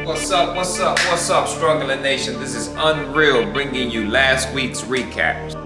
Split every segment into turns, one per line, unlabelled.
What's up, Struggling Nation? This is Unreal bringing you last week's recaps.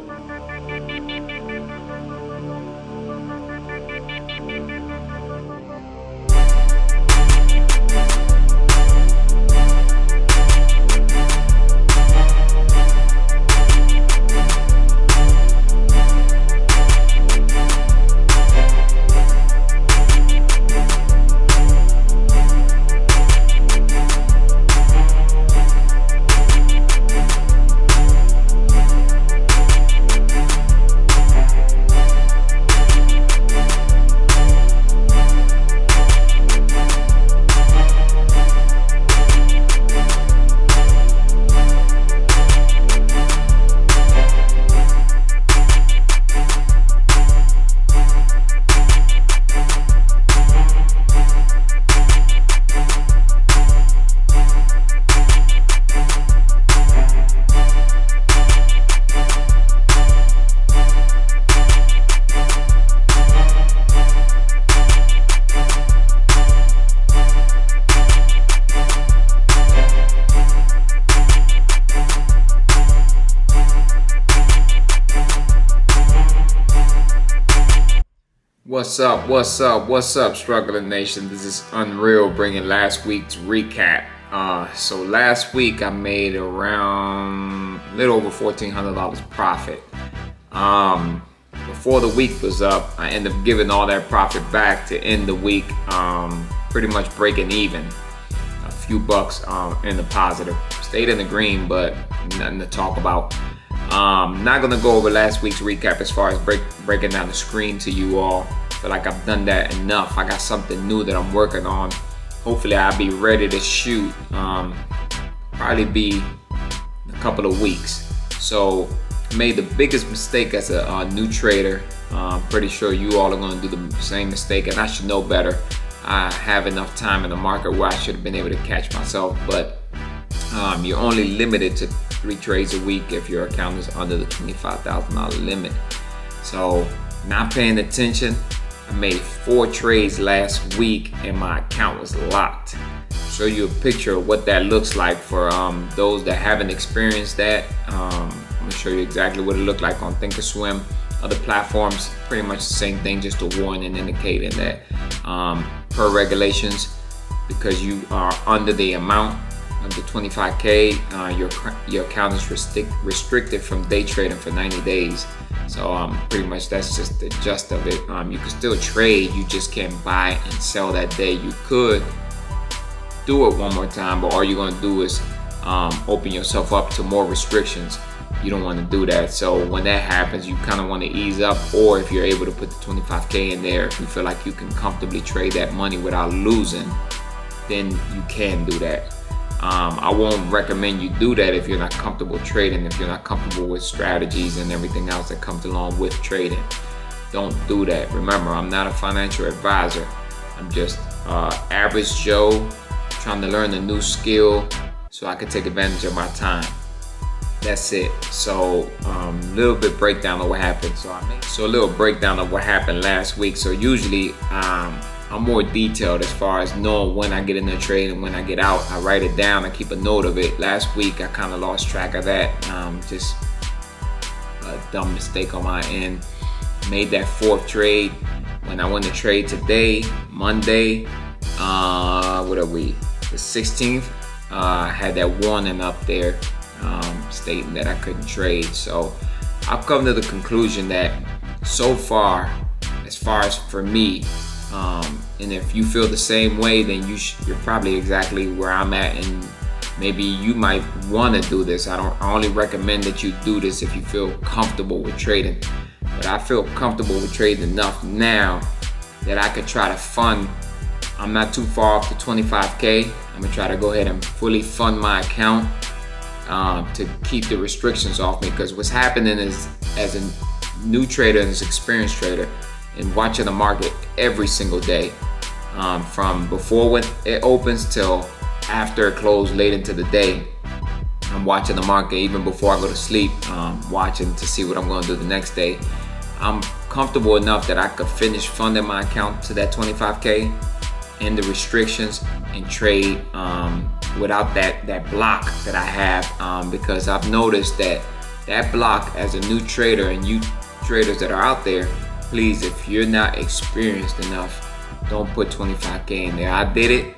What's up, Struggling Nation? This is Unreal bringing last week's recap. So last week I made around a little over $1,400 profit. Before the week was up, I ended up giving all that profit back to end the week, pretty much breaking even. A few bucks in the positive. Stayed in the green, but nothing to talk about. Not gonna go over last week's recap as far as breaking down the screen to you all. Feel like I've done that enough. I got something new that I'm working on. Hopefully I'll be ready to shoot. Probably be a couple of weeks. So made the biggest mistake as a new trader. Pretty sure you all are gonna do the same mistake, and I should know better. I have enough time in the market where I should have been able to catch myself, but you're only limited to 3 trades a week if your account is under the $25,000 limit. So not paying attention. I made 4 trades last week and my account was locked. I'll show you a picture of what that looks like for those that haven't experienced that. I'm gonna show you exactly what it looked like on Thinkorswim. Other platforms, pretty much the same thing, just a warning indicating that per regulations, because you are under the amount of the 25K, your account is restricted from day trading for 90 days. So pretty much that's just the gist of it. You can still trade, you just can't buy and sell that day. You could do it one more time, but all you're gonna do is open yourself up to more restrictions. You don't want to do that. So when that happens, you kind of want to ease up, or if you're able to put the 25K in there, if you feel like you can comfortably trade that money without losing, then you can do that. I won't recommend you do that if you're not comfortable trading, if you're not comfortable with strategies and everything else that comes along with trading. Don't do that. Remember, I'm not a financial advisor. I'm just average Joe trying to learn a new skill so I can take advantage of my time. That's it. So little bit breakdown of what happened. So a little breakdown of what happened last week. So usually I'm more detailed as far as knowing when I get in the trade and when I get out. I write it down, I keep a note of it. Last week I kind of lost track of that. Just a dumb mistake on my end. Made that 4th trade. When I went to trade today, Monday, what are we? The 16th. I had that warning up there stating that I couldn't trade. So I've come to the conclusion that so far as for me, and if you feel the same way, then you're probably exactly where I'm at, and maybe you might want to do this. I only recommend that you do this if you feel comfortable with trading. But I feel comfortable with trading enough now that I could try to fund. I'm not too far off the 25K. I'm gonna try to go ahead and fully fund my account to keep the restrictions off me. Because what's happening is, as a new trader and as an experienced trader, and watching the market every single day, from before when it opens till after it closes late into the day. I'm watching the market even before I go to sleep, watching to see what I'm going to do the next day. I'm comfortable enough that I could finish funding my account to that 25K and the restrictions and trade without that block that I have, because I've noticed that block, as a new trader, and you traders that are out there, please, if you're not experienced enough, don't put 25K in there. I did it,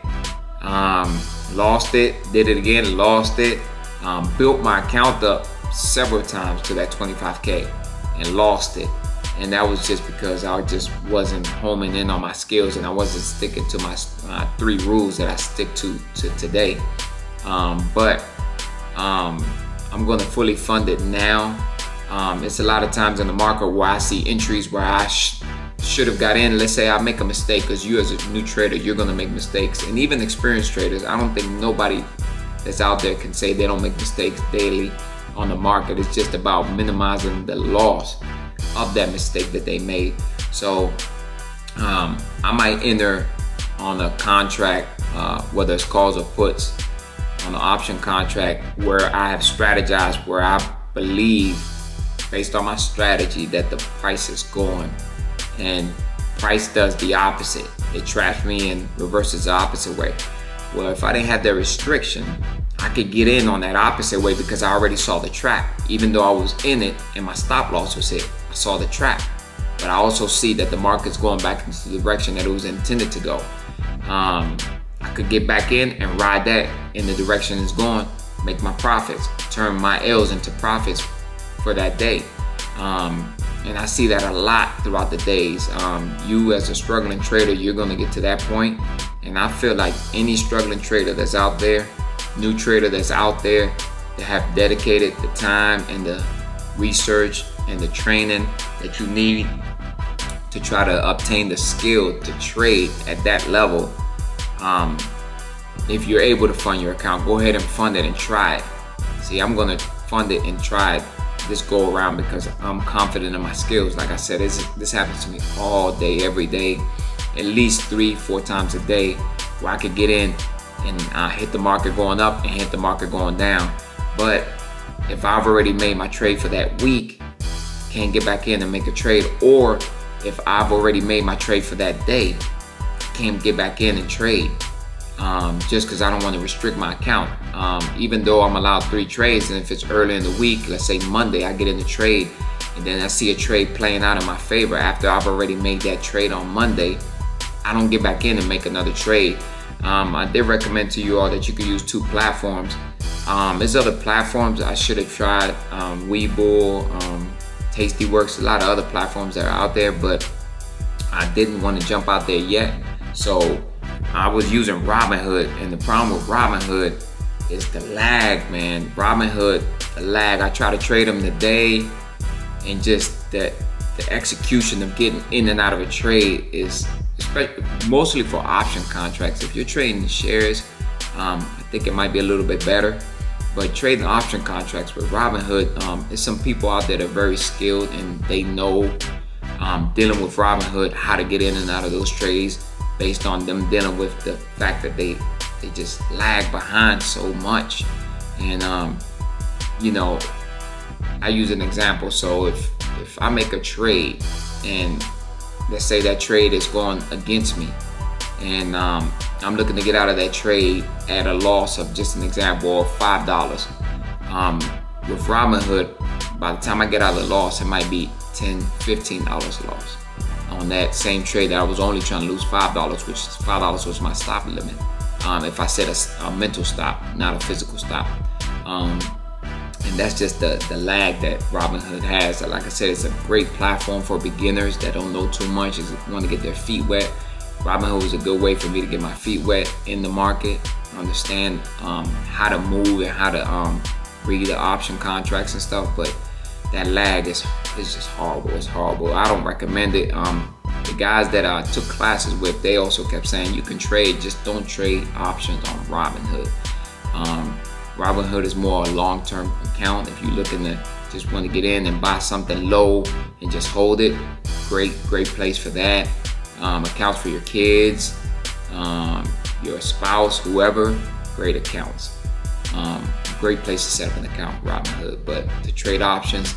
lost it, did it again, lost it, built my account up several times to that 25K and lost it. And that was just because I just wasn't homing in on my skills, and I wasn't sticking to my 3 rules that I stick to today. But I'm going to fully fund it now. It's a lot of times in the market where I see entries where I should have got in. Let's say I make a mistake, because you as a new trader, you're going to make mistakes. And even experienced traders, I don't think nobody that's out there can say they don't make mistakes daily on the market. It's just about minimizing the loss of that mistake that they made. So I might enter on a contract, whether it's calls or puts, on an option contract where I have strategized, where I believe, based on my strategy, that the price is going, and price does the opposite. It traps me and reverses the opposite way. Well, if I didn't have that restriction, I could get in on that opposite way, because I already saw the trap. Even though I was in it and my stop loss was hit, I saw the trap. But I also see that the market's going back into the direction that it was intended to go. I could get back in and ride that in the direction it's going, make my profits, turn my L's into profits for that day. And I see that a lot throughout the days. You as a struggling trader, you're gonna get to that point. And I feel like any struggling trader that's out there, new trader that's out there, that have dedicated the time and the research and the training that you need to try to obtain the skill to trade at that level. If you're able to fund your account, go ahead and fund it and try it. See, I'm gonna fund it and try it this go around, because I'm confident in my skills. Like I said, this happens to me all day, every day, at least 3-4 times a day, where I could get in and hit the market going up and hit the market going down. But if I've already made my trade for that week, can't get back in and make a trade. Or if I've already made my trade for that day, can't get back in and trade, just because I don't want to restrict my account. Even though I'm allowed 3 trades, and if it's early in the week, let's say Monday, I get in the trade, and then I see a trade playing out in my favor after I've already made that trade on Monday, I don't get back in and make another trade. I did recommend to you all that you could use 2 platforms. There's other platforms I should have tried, Webull, Tastyworks, a lot of other platforms that are out there, but I didn't want to jump out there yet. So I was using Robinhood, and the problem with Robinhood is the lag, man. Robinhood, the lag. I try to trade them today, and just the execution of getting in and out of a trade is, mostly for option contracts. If you're trading shares, I think it might be a little bit better. But trading option contracts with Robinhood, there's some people out there that are very skilled, and they know, dealing with Robinhood, how to get in and out of those trades, based on them dealing with the fact that they just lag behind so much. And I use an example. So if I make a trade, and let's say that trade is going against me, and I'm looking to get out of that trade at a loss of, just an example, of $5. With Robinhood, by the time I get out of the loss, it might be $10, $15 loss on that same trade that I was only trying to lose $5, which $5 was my stop limit. If I set a mental stop, not a physical stop. And that's just the lag that Robinhood has. Like I said, it's a great platform for beginners that don't know too much, just want to get their feet wet. Robinhood was a good way for me to get my feet wet in the market, understand how to move and how to read the option contracts and stuff. But that lag is just horrible. It's horrible. I don't recommend it. The guys that I took classes with, they also kept saying you can trade, just don't trade options on Robinhood. Robinhood is more a long-term account. If you're looking to just want to get in and buy something low and just hold it, great place for that. Accounts for your kids, your spouse, whoever, great accounts. Great place to set up an account, Robinhood. But to trade options,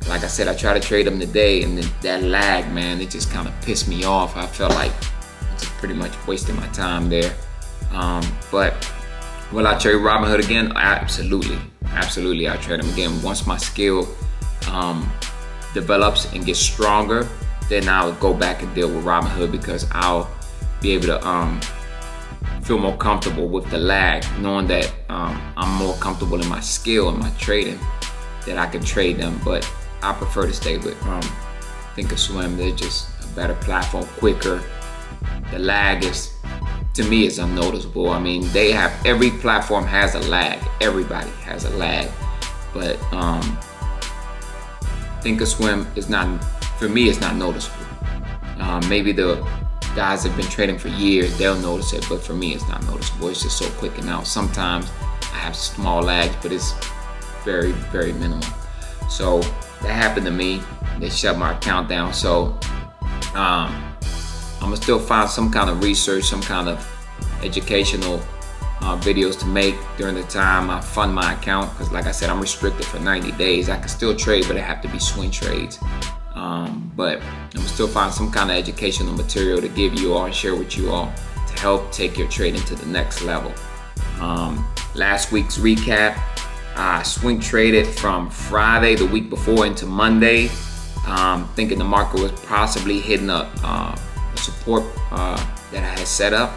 like I said, I try to trade them today, and then that lag, man, it just kind of pissed me off. I felt like I just pretty much wasted my time there. But Will I trade Robinhood again? Absolutely. Absolutely, I'll trade them again. Once my skill develops and gets stronger, then I'll go back and deal with Robinhood, because I'll be able to feel more comfortable with the lag, knowing that I'm more comfortable in my skill and my trading, that I can trade them. But I prefer to stay with Thinkorswim. They're just a better platform, quicker. The lag is, to me, is unnoticeable. I mean, they have, every platform has a lag. Everybody has a lag, but Thinkorswim is not, for me, it's not noticeable. Maybe the guys that have been trading for years, they'll notice it, but for me, it's not noticeable. It's just so quick. And now sometimes I have small lags, but it's very, very minimal. So that happened to me. They shut my account down. So I'm gonna still find some kind of research, some kind of educational videos to make during the time I fund my account, because like I said, I'm restricted for 90 days. I can still trade, but it have to be swing trades. But I'm gonna still find some kind of educational material to give you all and share with you all to help take your trading to the next level. Last week's recap, I swing traded from Friday the week before into Monday, thinking the market was possibly hitting a support that I had set up.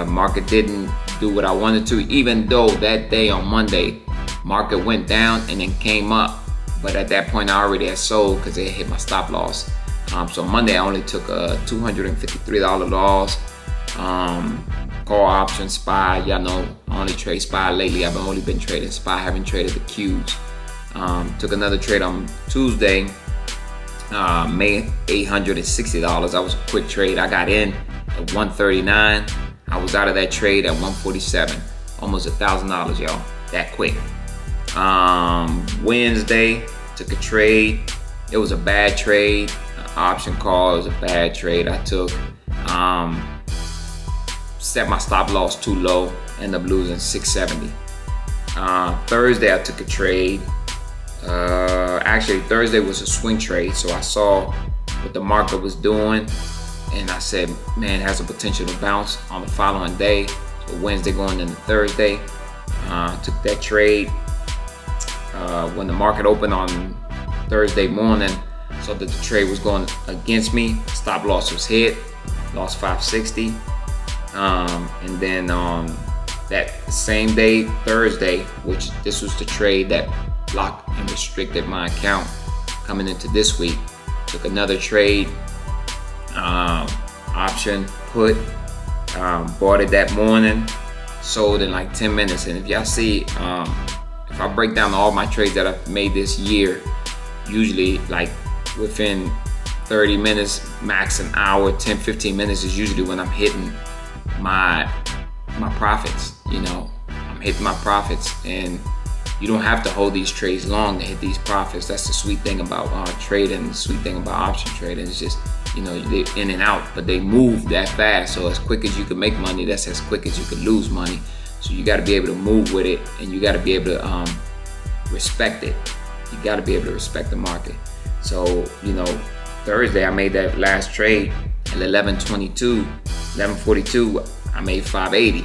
Market didn't do what I wanted to, even though that day on Monday, market went down and then came up. But at that point, I already had sold because it hit my stop loss. So Monday, I only took a $253 loss. Call option, SPY. Y'all know I only trade SPY lately. I've only been trading SPY. I haven't traded the Qs. Took another trade on Tuesday. Made $860. That was a quick trade. I got in at 139. I was out of that trade at 147. Almost $1,000, y'all. That quick. Wednesday, took a trade. It was a bad trade. Option call, it was a bad trade I took. Set my stop loss too low. Ended up losing 670. Thursday, I took a trade. Actually, Thursday was a swing trade, so I saw what the market was doing, and I said, man, it has a potential to bounce on the following day. So Wednesday going into Thursday, took that trade. When the market opened on Thursday morning, saw that the trade was going against me. Stop loss was hit, lost 560. And then that same day, Thursday, which this was the trade that blocked and restricted my account coming into this week, took another trade, option put, bought it that morning, sold in like 10 minutes. And if y'all see, if I break down all my trades that I've made this year, usually like within 30 minutes, max an hour, 10-15 minutes is usually when I'm hitting my profits. You know, I'm hitting my profits, and you don't have to hold these trades long to hit these profits. That's the sweet thing about trading. The sweet thing about option trading is just, you know, they're in and out, but they move that fast. So as quick as you can make money, that's as quick as you can lose money. So you got to be able to move with it, and you got to be able to respect it. You got to be able to respect the market. So, you know, Thursday I made that last trade at 11:42, I made 580.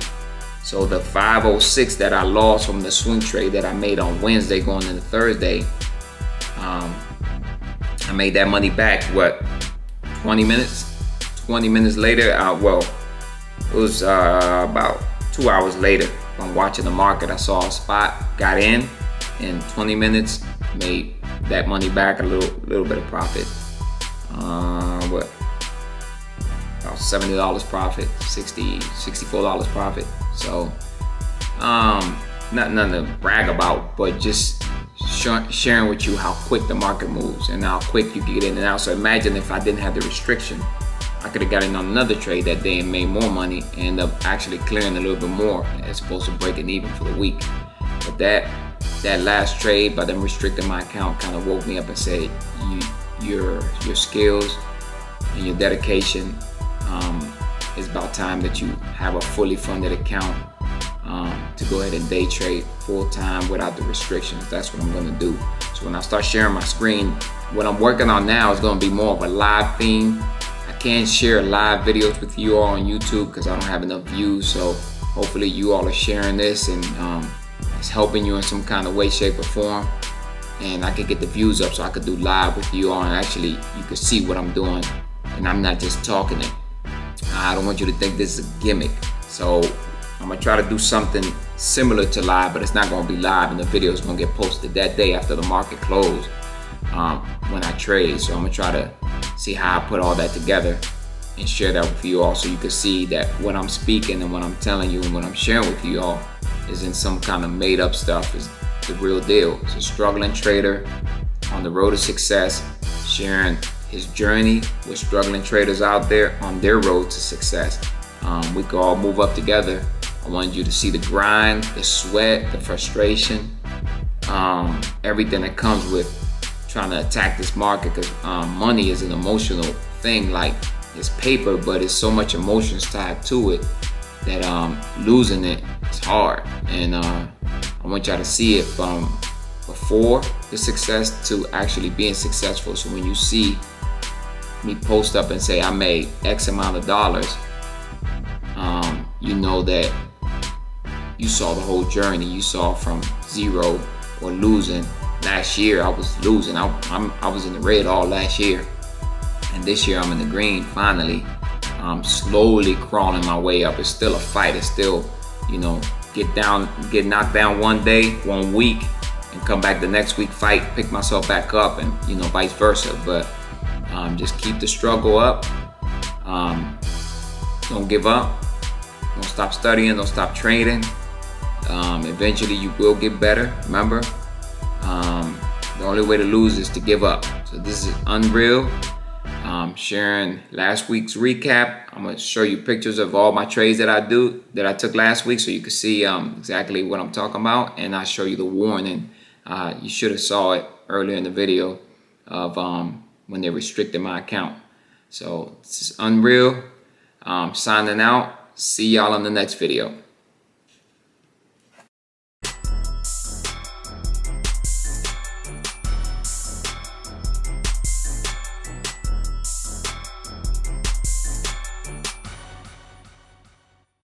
So the 506 that I lost from the swing trade that I made on Wednesday going into Thursday, I made that money back, what, 20 minutes? 20 minutes later, well, it was about 2 hours later. I'm watching the market, I saw a spot, got in 20 minutes, made that money back, a little bit of profit. What? About $70 profit, $64 profit. So, nothing to brag about, but just sharing with you how quick the market moves and how quick you can get in and out. So imagine if I didn't have the restriction, I could have got in on another trade that day and made more money and end up actually clearing a little bit more as opposed to breaking even for the week. But that last trade, by them restricting my account, kind of woke me up and said, your skills and your dedication, it's about time that you have a fully funded account to go ahead and day trade full time without the restrictions. That's what I'm going to do. So when I start sharing my screen, what I'm working on now is going to be more of a live theme. I can't share live videos with you all on YouTube because I don't have enough views. So Hopefully you all are sharing this and it's helping you in some kind of way, shape, or form. And I could get the views up so I could do live with you all, and actually you could see what I'm doing, and I'm not just talking it. I don't want you to think this is a gimmick. So I'm gonna try to do something similar to live, but it's not gonna be live, and the video is gonna get posted that day after the market closed when I trade. So I'm gonna try to see how I put all that together and share that with you all, so you can see that what I'm speaking and what I'm telling you and what I'm sharing with you all isn't some kind of made up stuff. It's the real deal. It's a struggling trader on the road to success, sharing his journey with struggling traders out there on their road to success. We can all move up together. I wanted you to see the grind, the sweat, the frustration, everything that comes with trying to attack this market, because money is an emotional thing. Like, it's paper, but it's so much emotions tied to it that losing it is hard. And I want y'all to see it from before the success to actually being successful. So when you see me post up and say I made X amount of dollars, you know that you saw the whole journey. You saw from zero or losing. Last year I was losing. I was in the red all last year, and this year I'm in the green finally. I'm slowly crawling my way up. It's still a fight. It's still, get knocked down one day, 1 week, and come back the next week, fight, pick myself back up, and vice versa. But just keep the struggle up. Don't give up. Don't stop studying. Don't stop trading. Eventually you will get better. Remember, the only way to lose is to give up. So this is Unreal. Sharing last week's recap. I'm going to show you pictures of all my trades that I took last week, so you can see exactly what I'm talking about. And I'll show you the warning. You should have saw it earlier in the video of when they restricted my account. So this is Unreal. Signing out. See y'all on the next video.